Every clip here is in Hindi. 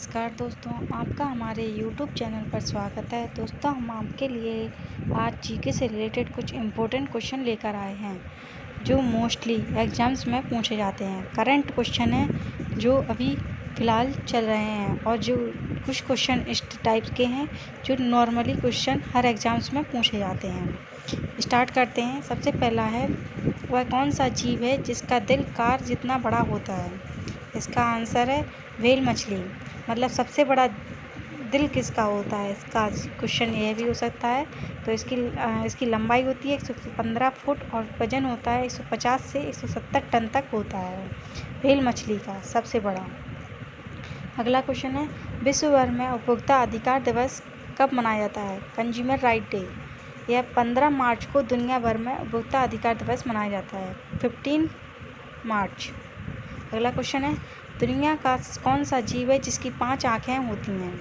नमस्कार दोस्तों, आपका हमारे YouTube चैनल पर स्वागत है। दोस्तों, हम आपके लिए आज जीके से रिलेटेड कुछ इम्पोर्टेंट क्वेश्चन लेकर आए हैं जो मोस्टली एग्ज़ाम्स में पूछे जाते हैं। करंट क्वेश्चन हैं जो अभी फ़िलहाल चल रहे हैं और जो कुछ क्वेश्चन इस टाइप के हैं जो नॉर्मली क्वेश्चन हर एग्ज़ाम्स में पूछे जाते हैं। स्टार्ट करते हैं। सबसे पहला है, वह कौन सा जीव है जिसका दिल कार जितना बड़ा होता है? इसका आंसर है व्हेल मछली। मतलब सबसे बड़ा दिल किसका होता है, इसका क्वेश्चन यह भी हो सकता है। तो इसकी लंबाई होती है 115 फुट और वजन होता है 150 से 170 टन तक होता है व्हेल मछली का सबसे बड़ा। अगला क्वेश्चन है, विश्व भर में उपभोक्ता अधिकार दिवस कब मनाया जाता है? Consumer right day. यह 15 मार्च को दुनिया भर में उपभोक्ता अधिकार दिवस मनाया जाता है, 15 मार्च। अगला क्वेश्चन है, दुनिया का कौन सा जीव है जिसकी 5 आँखें होती हैं?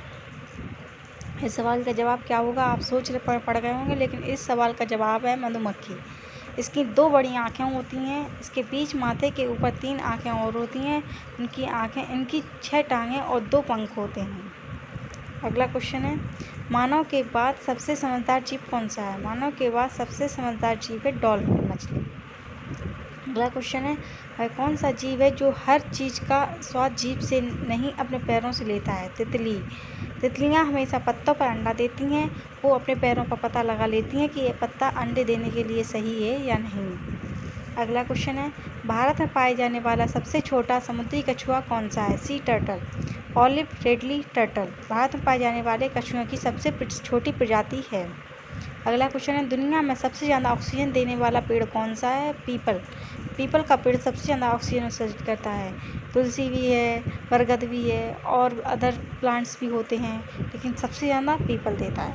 इस सवाल का जवाब क्या होगा आप सोच पड़ गए होंगे, लेकिन इस सवाल का जवाब है मधुमक्खी। इसकी 2 बड़ी आँखें होती हैं, इसके बीच माथे के ऊपर 3 आँखें और होती हैं। इनकी 6 टांगें और 2 पंख होते हैं। अगला क्वेश्चन है, मानव के बाद सबसे समझदार जीव कौन सा है? मानव के बाद सबसे समझदार जीव है डॉल्फिन मछली। अगला क्वेश्चन है, वह कौन सा जीव है जो हर चीज़ का स्वाद जीभ से नहीं अपने पैरों से लेता है? तितली। तितलियां हमेशा पत्तों पर अंडा देती हैं। वो अपने पैरों पर पता लगा लेती हैं कि ये पत्ता अंडे देने के लिए सही है या नहीं। अगला क्वेश्चन है, भारत में पाए जाने वाला सबसे छोटा समुद्री कछुआ कौन सा है? Sea turtle, olive ridley turtle Bharat में पाए जाने वाले कछुओं की सबसे छोटी प्रजाति है। अगला क्वेश्चन है, दुनिया में सबसे ज़्यादा ऑक्सीजन देने वाला पेड़ कौन सा है? पीपल। पीपल का पेड़ सबसे ज़्यादा ऑक्सीजन उत्सर्जित करता है। तुलसी भी है, बरगद भी है और अदर प्लांट्स भी होते हैं, लेकिन सबसे ज़्यादा पीपल देता है।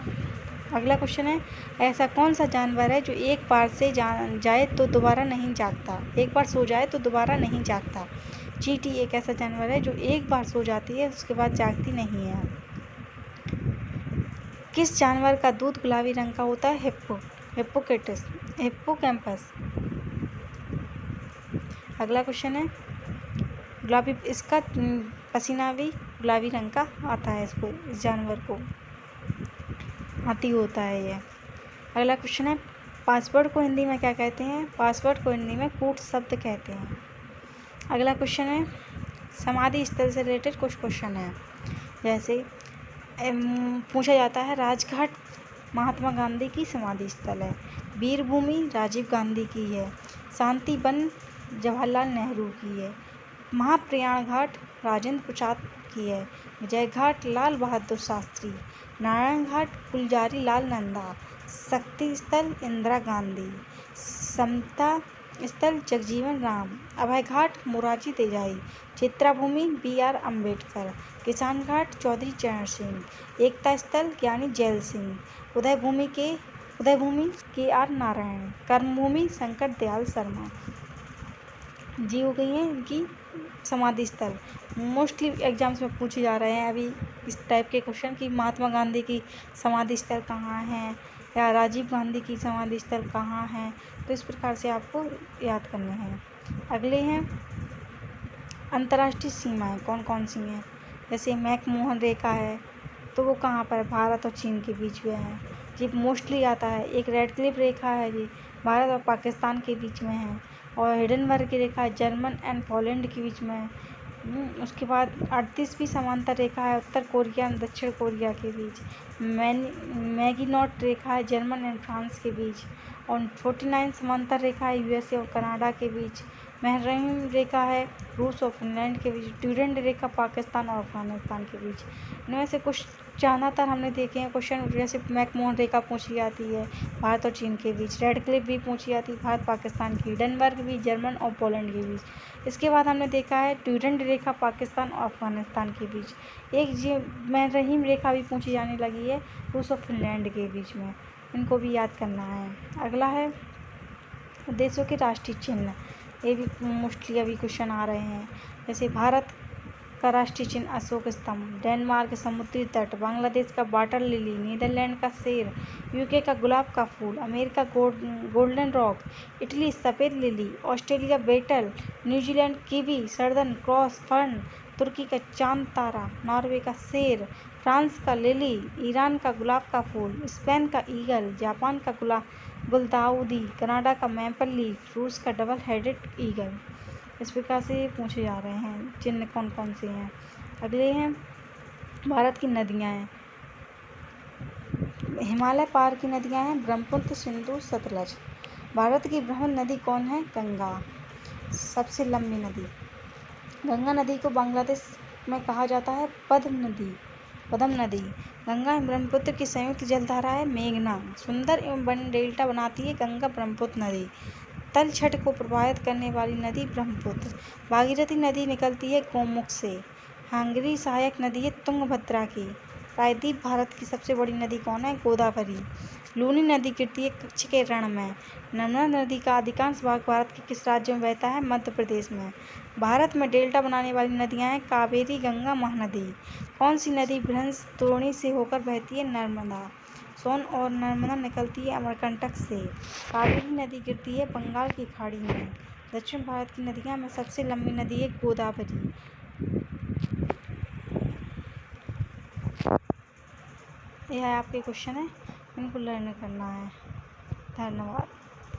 अगला क्वेश्चन है, ऐसा कौन सा जानवर है जो एक बार से जाए तो दोबारा नहीं जागता? एक बार सो जाए तो दोबारा नहीं जागता। चींटी एक ऐसा जानवर है जो एक बार सो जाती है उसके बाद जागती नहीं है। किस जानवर का दूध गुलाबी रंग का होता है? हिप्पोकैम्पस। अगला क्वेश्चन है, इसका पसीना भी गुलाबी रंग का आता है। इस जानवर को हाथी होता है ये। अगला क्वेश्चन है, पासवर्ड को हिंदी में क्या कहते हैं? पासवर्ड को हिंदी में कूट शब्द कहते हैं। अगला क्वेश्चन है, समाधि स्थल से रिलेटेड कुछ क्वेश्चन है। जैसे पूछा जाता है, राजघाट महात्मा गांधी की समाधि स्थल है। वीरभूमि राजीव गांधी की है। शांति वन जवाहरलाल नेहरू की है। महाप्रयाण घाट राजेंद्र प्रसाद की है। विजय घाट लाल बहादुर शास्त्री। नारायण घाट गुलजारी लाल नंदा। शक्ति स्थल इंदिरा गांधी। समता स्थल जगजीवन राम। अभय घाट मोरारजी देसाई। चित्राभूमि BR अम्बेडकर। किसान घाट चौधरी चरण सिंह। एकता स्थल ज्ञानी जैल सिंह। उदयभूमि KR नारायण। कर्मभूमि शंकर दयाल शर्मा जी हो गई हैं इनकी समाधि स्थल। मोस्टली एग्जाम्स में पूछे जा रहे हैं अभी इस टाइप के क्वेश्चन कि महात्मा गांधी की समाधि स्थल कहाँ है या राजीव गांधी की समाधि स्थल कहाँ है। तो इस प्रकार से आपको याद करने हैं। अगले हैं, अंतर्राष्ट्रीय सीमाएं कौन कौन सी हैं? जैसे मैकमोहन रेखा है, तो वो कहाँ पर? भारत और चीन के बीच में है। ये मोस्टली आता है। एक रेड क्लिफ रेखा है, ये भारत और पाकिस्तान के बीच में है। और हिडनबर्ग की रेखा जर्मन एंड पोलैंड के बीच में है। उसके बाद 38वीं समांतर रेखा है उत्तर कोरिया और दक्षिण कोरिया के बीच। मैगिनॉट रेखा है जर्मन एंड फ्रांस के बीच। और 49 समांतर रेखा है USA और कनाडा के बीच। महरहीम रेखा है रूस और फिनलैंड के बीच। ड्यूरेंट रेखा पाकिस्तान और अफगानिस्तान के बीच। इनमें से कुछ ज़्यादातर हमने देखे हैं क्वेश्चन। जैसे मैकमोहन रेखा पूछी जाती है भारत और चीन के बीच। रेड क्लिफ भी पूछी जाती है भारत पाकिस्तान की। हिडनबर्ग भी जर्मन और पोलैंड के बीच। इसके बाद हमने देखा है ड्यूरेंट रेखा पाकिस्तान और अफगानिस्तान के बीच। एक महरहीम रेखा भी पूछी जाने लगी है रूस और फिनलैंड के बीच में। इनको भी याद करना है। अगला है, देशों के राष्ट्रीय चिन्ह। ये भी मोस्टली अभी क्वेश्चन आ रहे हैं। जैसे भारत का राष्ट्रीय चिन्ह अशोक स्तंभ। डेनमार्क समुद्री तट। बांग्लादेश का वाटर लिली। नीदरलैंड का शेर। UK का गुलाब का फूल। America golden rock. इटली सफ़ेद लिली। ऑस्ट्रेलिया बेटल। New Zealand kiwi. Southern cross fern. तुर्की का चांद तारा, नॉर्वे का शेर, फ्रांस का लिली, ईरान का गुलाब का फूल, स्पेन का ईगल, जापान का गुलदाउदी, कनाडा का मैपल लीफ, रूस का डबल हेडेड ईगल। इस प्रकार से पूछे जा रहे हैं चिन्ह कौन कौन से हैं। अगले हैं भारत की नदियाँ हैं। हिमालय पार की नदियाँ हैं ब्रह्मपुत्र, सिंधु, सतलज। भारत की प्रमुख नदी कौन है? गंगा। सबसे लंबी नदी। गंगा नदी को बांग्लादेश में कहा जाता है पद्म नदी। गंगा एवं ब्रह्मपुत्र की संयुक्त जलधारा है मेघना। सुंदर एवं वन डेल्टा बनाती है गंगा ब्रह्मपुत्र नदी। तलछट को प्रभावित करने वाली नदी ब्रह्मपुत्र। भागीरथी नदी निकलती है गोमुख से। हंगरी सहायक नदी है तुंगभद्रा की। प्रायद्वीप भारत की सबसे बड़ी नदी कौन है? गोदावरी। लूनी नदी गिरती है कच्छ के रण में। नर्मदा नदी का अधिकांश भाग भारत के किस राज्य में बहता है? मध्य प्रदेश में। भारत में डेल्टा बनाने वाली नदियां हैं कावेरी, गंगा, महानदी। कौन सी नदी भ्रंश द्रोणी से होकर बहती है? नर्मदा। सोन और नर्मदा निकलती है अमरकंटक से। कावेरी नदी गिरती है बंगाल की खाड़ी में। दक्षिण भारत की नदियां में सबसे लंबी नदी है गोदावरी। यह आपके क्वेश्चन है, इनको लर्न करना है। धन्यवाद।